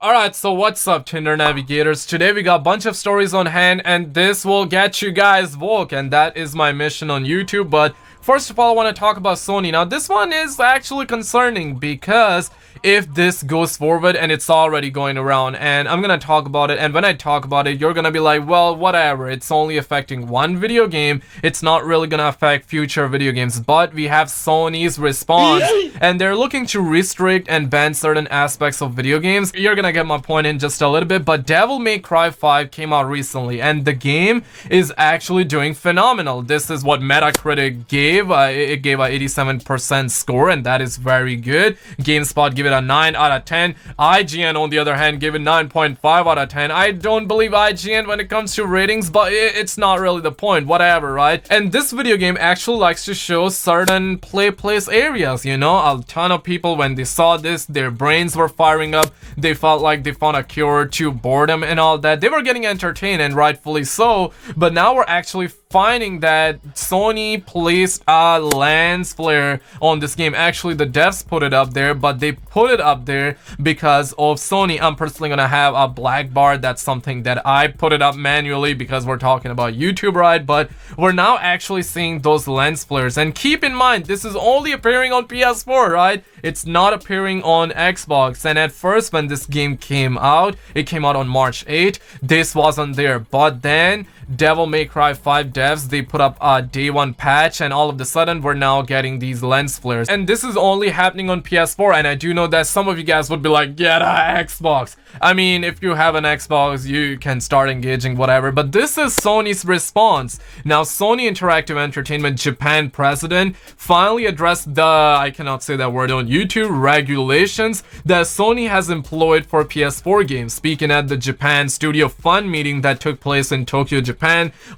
Alright, so what's up, Tinder navigators? Today we got a bunch of stories on hand, and this will get you guys woke, and that is my mission on YouTube. But first of all, I want to talk about Sony. Now, this one is actually concerning because if this goes forward, and it's already going around, and I'm gonna talk about it, and when I talk about it, you're gonna be like, well, whatever, it's only affecting one video game, it's not really gonna affect future video games. But we have Sony's Responds, and they're looking to restrict and ban certain aspects of video games. You're gonna get my point in just a little bit. But Devil May Cry 5 came out recently, and the game is actually doing phenomenal. This is what Metacritic gave. It gave a 87% score, and that is very good. GameSpot gave it a 9 out of 10. IGN, on the other hand, gave it 9.5 out of 10. I don't believe IGN when it comes to ratings, but it's not really the point, whatever, right? And this video game actually likes to show certain place areas, you know. A ton of people, when they saw this, their brains were firing up. They felt like they found a cure to boredom and all that. They were getting entertained, and rightfully so. But now we're actually finding that Sony placed a lens flare on this game. Actually, the devs put it up there, but they put it up there because of Sony. I'm personally gonna have a black bar. That's something that I put it up manually because we're talking about YouTube, right? But we're now actually seeing those lens flares. And keep in mind, this is only appearing on PS4, right? It's not appearing on Xbox. And at first, when this game came out, it came out on March 8th. This wasn't there. But then Devil May Cry 5 devs, they put up a day one patch, and all of a sudden we're now getting these lens flares. And this is only happening on PS4, and I do know that some of you guys would be like, get a Xbox. I mean, if you have an Xbox, you can start engaging, whatever. But this is Sony's response. Now, Sony Interactive Entertainment Japan president finally addressed the, I cannot say that word on YouTube, regulations that Sony has employed for PS4 games. Speaking at the Japan Studio Fun meeting that took place in Tokyo, Japan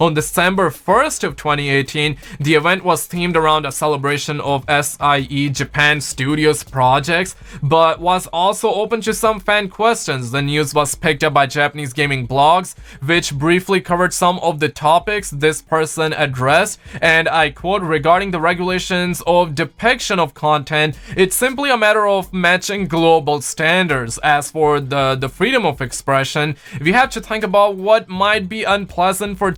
on December 1st of 2018, the event was themed around a celebration of SIE Japan Studios projects, but was also open to some fan questions. The news was picked up by Japanese gaming blogs, which briefly covered some of the topics this person addressed, and I quote, regarding the regulations of depiction of content, it's simply a matter of matching global standards. As for the freedom of expression, we have to think about what might be unpleasant for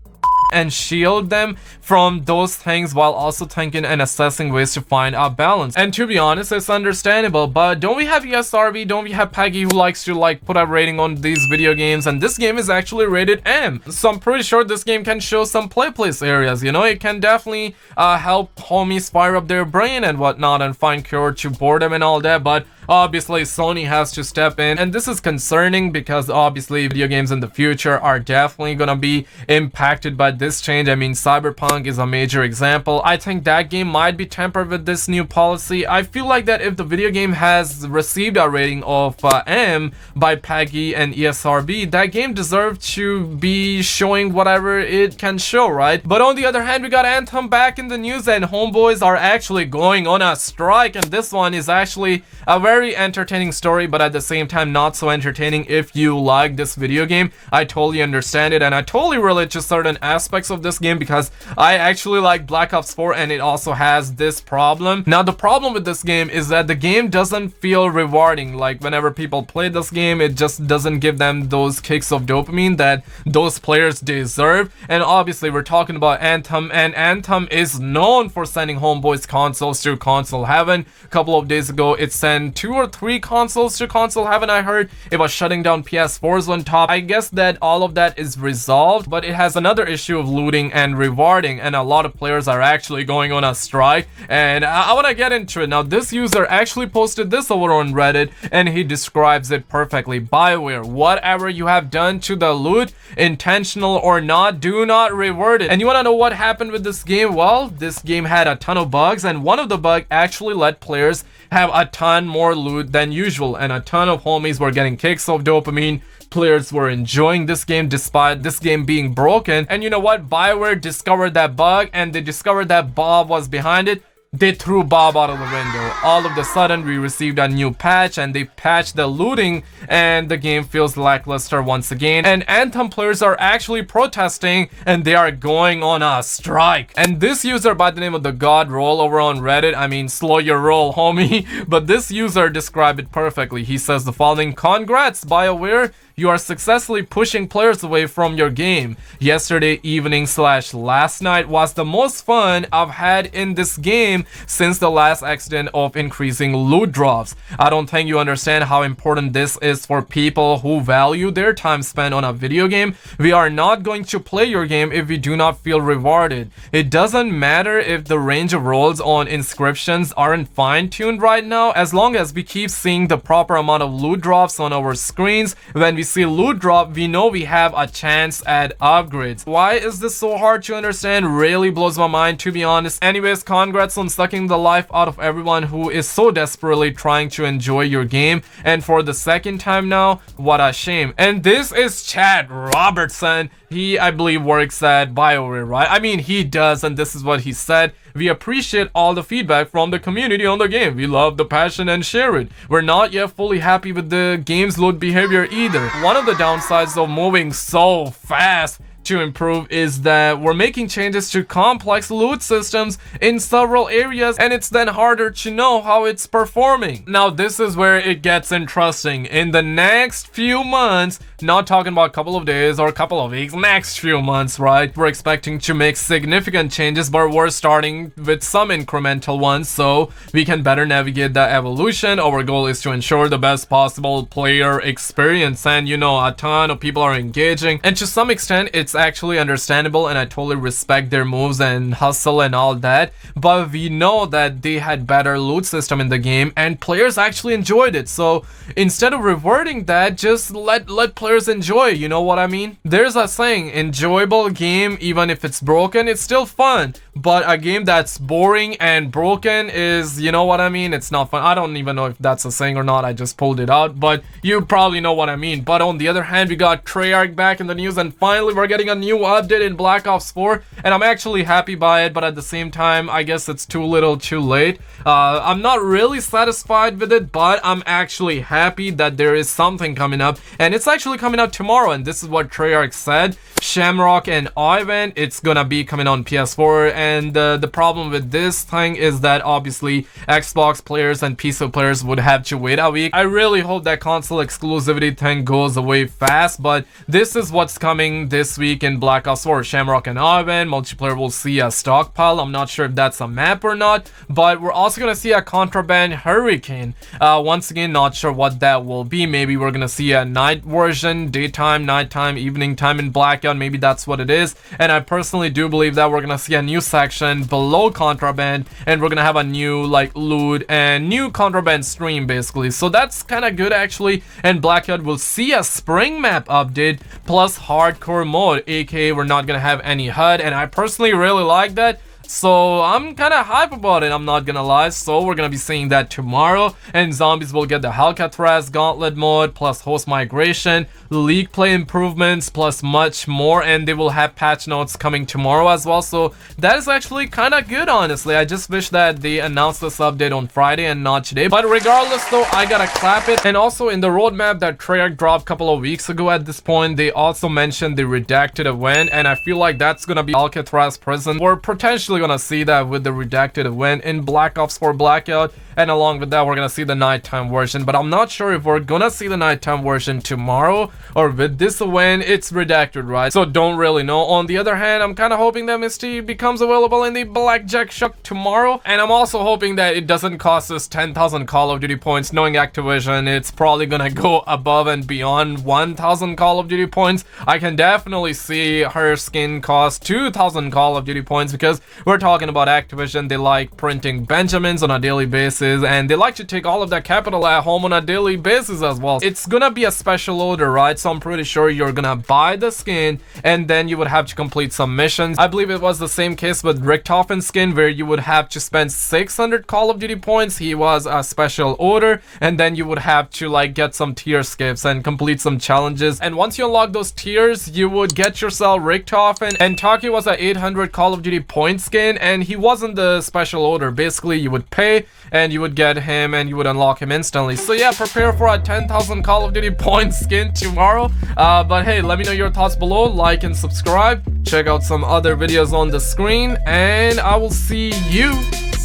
and shield them from those things while also thinking and assessing ways to find a balance. And to be honest, it's understandable, but don't we have ESRB, don't we have Peggy who likes to like put a rating on these video games, and this game is actually rated M, so I'm pretty sure this game can show some place areas, you know. It can definitely help homies fire up their brain and whatnot and find cure to boredom and all that. But obviously Sony has to step in, and this is concerning because obviously video games in the future are definitely gonna be impacted by this change. I mean, Cyberpunk is a major example. I think that game might be tempered with this new policy. I feel like that if the video game has received a rating of M by PEGI and ESRB, that game deserves to be showing whatever it can show, right? But on the other hand, we got Anthem back in the news, and homeboys are actually going on a strike, and this one is actually a very entertaining story, but at the same time not so entertaining. If you like this video game, I totally understand it, and I totally relate to certain aspects of this game because I actually like Black Ops 4, and it also has this problem. Now, the problem with this game is that the game doesn't feel rewarding. Like, whenever people play this game, it just doesn't give them those kicks of dopamine that those players deserve. And obviously we're talking about Anthem, and Anthem is known for sending homeboys consoles to console heaven. A couple of days ago, it sent 2 or 3 consoles to console heaven. I heard it was shutting down PS4s on top. I guess that all of that is resolved, but it has another issue of looting and rewarding, and a lot of players are actually going on a strike, and I want to get into it. Now, this user actually posted this over on Reddit, and he describes it perfectly. BioWare, whatever you have done to the loot, intentional or not, do not reward it. And you want to know what happened with this game? Well, this game had a ton of bugs, and one of the bugs actually let players have a ton more loot than usual, and a ton of homies were getting kicks of dopamine. Players were enjoying this game despite this game being broken. And you know what? BioWare discovered that bug, and they discovered that Bob was behind it. they threw Bob out of the window. All of a sudden, we received a new patch and they patched the looting and the game feels lackluster once again. And Anthem players are actually protesting and they are going on a strike. And this user by the name of the God Roll over on Reddit, I mean, slow your roll, homie. But this user described it perfectly. He says the following: "Congrats, BioWare. You are successfully pushing players away from your game. Yesterday evening / last night was the most fun I've had in this game since the last accident of increasing loot drops. I don't think you understand how important this is for people who value their time spent on a video game. We are not going to play your game if we do not feel rewarded. It doesn't matter if the range of rolls on inscriptions aren't fine-tuned right now, as long as we keep seeing the proper amount of loot drops on our screens. When we see loot drop, we know we have a chance at upgrades." Why is this so hard to understand? Really blows my mind, to be honest. Anyways, congrats on sucking the life out of everyone who is so desperately trying to enjoy your game, and for the second time now, what a shame. And this is Chad Robertson. He, I believe, works at BioWare, right? I mean, he does, and this is what he said: "We appreciate all the feedback from the community on the game. We love the passion and share it. We're not yet fully happy with the game's loot behavior either. One of the downsides of moving so fast to improve is that we're making changes to complex loot systems in several areas, and it's then harder to know how it's performing." Now, this is where it gets interesting. In the next few months, not talking about a couple of days or a couple of weeks, next few months, right? We're expecting to make significant changes, but we're starting with some incremental ones so we can better navigate the evolution. Our goal is to ensure the best possible player experience, and you know, a ton of people are engaging, and to some extent it's actually understandable, and I totally respect their moves and hustle and all that, but we know that they had better loot system in the game and players actually enjoyed it. So instead of reverting that, just let players enjoy, you know what I mean? There's a saying: enjoyable game, even if it's broken, it's still fun. But a game that's boring and broken is, you know what I mean, it's not fun. I don't even know if that's a saying or not, I just pulled it out, but you probably know what I mean. But on the other hand, we got Treyarch back in the news, and finally we're getting a new update in Black Ops 4, and I'm actually happy by it, but at the same time, I guess it's too little too late. I'm not really satisfied with it, but I'm actually happy that there is something coming up, and it's actually coming out tomorrow, and this is what Treyarch said: Shamrock and Ivan, it's gonna be coming on PS4, and the problem with this thing is that obviously Xbox players and PC players would have to wait a week. I really hope that console exclusivity thing goes away fast, but this is what's coming this week in Black Ops 4. Shamrock and Ivan, multiplayer will see a stockpile. I'm not sure if that's a map or not, but we're also gonna see a contraband hurricane. Once again, not sure what that will be. Maybe we're gonna see a night version, daytime, nighttime, evening time in Blackout. Maybe that's what it is, and I personally do believe that we're gonna see a new section below contraband, and we're gonna have a new like loot and new contraband stream basically. So that's kind of good actually. And Blackout will see a spring map update plus hardcore mode, aka we're not gonna have any HUD, and I personally really like that. So I'm kind of hype about it, I'm not gonna lie. So we're gonna be seeing that tomorrow, and zombies will get the Alcatraz gauntlet mode plus host migration, league play improvements, plus much more, and they will have patch notes coming tomorrow as well. So that is actually kind of good, honestly. I just wish that they announced this update on Friday and not today, but regardless though, I gotta clap it. And also in the roadmap that Treyarch dropped a couple of weeks ago, at this point they also mentioned the redacted event, and I feel like that's gonna be Alcatraz prison. We're potentially gonna see that with the redacted event in Black Ops 4 Blackout, and along with that we're gonna see the nighttime version, but I'm not sure if we're gonna see the nighttime version tomorrow or with this event. It's redacted, right? So don't really know. On the other hand, I'm kind of hoping that Misty becomes available in the Blackjack Shuck tomorrow, and I'm also hoping that it doesn't cost us 10,000 Call of Duty points. Knowing Activision, it's probably gonna go above and beyond 1,000 Call of Duty points. I can definitely see her skin cost 2,000 Call of Duty points, because we're talking about Activision. They like printing Benjamins on a daily basis. purchases, and they like to take all of that capital at home on a daily basis as well. It's gonna be a special order, right? So I'm pretty sure you're gonna buy the skin and then you would have to complete some missions. I believe it was the same case with Richtofen's skin, where you would have to spend 600 Call of Duty points. He was a special order, and then you would have to like get some tier skips and complete some challenges. And once you unlock those tiers, you would get yourself Richtofen. And Taki was a 800 Call of Duty point skin, and he wasn't the special order. Basically, you would pay and you would get him and you would unlock him instantly. So yeah, prepare for a 10,000 Call of Duty point skin tomorrow. But hey, let me know your thoughts below. Like and subscribe. Check out some other videos on the screen, and I will see you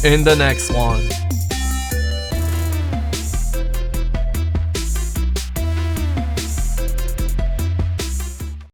in the next one.